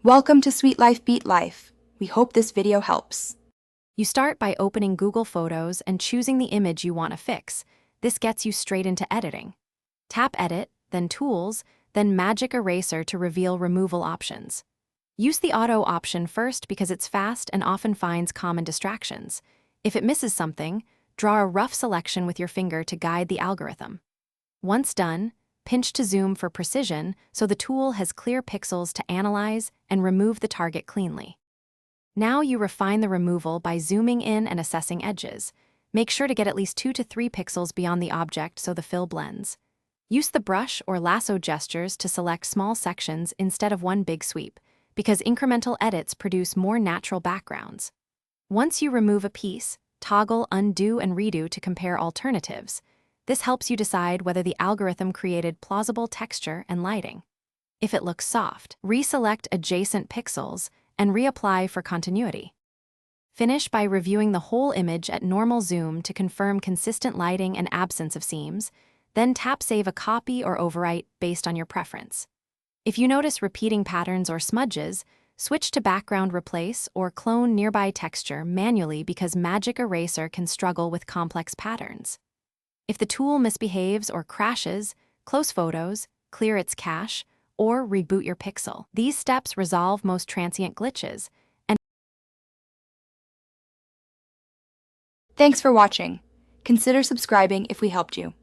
Welcome to Sweet Life Beat Life. We hope this video helps. You start by opening Google Photos and choosing the image you want to fix. This gets you straight into editing. Tap Edit, then Tools, then Magic Eraser to reveal removal options. Use the Auto option first because it's fast and often finds common distractions. If it misses something, draw a rough selection with your finger to guide the algorithm. Once done, pinch to zoom for precision so the tool has clear pixels to analyze and remove the target cleanly. Now you refine the removal by zooming in and assessing edges. Make sure to get at least 2 to 3 pixels beyond the object so the fill blends. Use the brush or lasso gestures to select small sections instead of one big sweep, because incremental edits produce more natural backgrounds. Once you remove a piece, toggle Undo and Redo to compare alternatives. This helps you decide whether the algorithm created plausible texture and lighting. If it looks soft, reselect adjacent pixels and reapply for continuity. Finish by reviewing the whole image at normal zoom to confirm consistent lighting and absence of seams, then tap Save a copy or overwrite based on your preference. If you notice repeating patterns or smudges, switch to Background Replace or clone nearby texture manually because Magic Eraser can struggle with complex patterns. If the tool misbehaves or crashes, close photos, clear its cache, or reboot your pixel. These steps resolve most transient glitches. Thanks for watching. Consider subscribing if we helped you.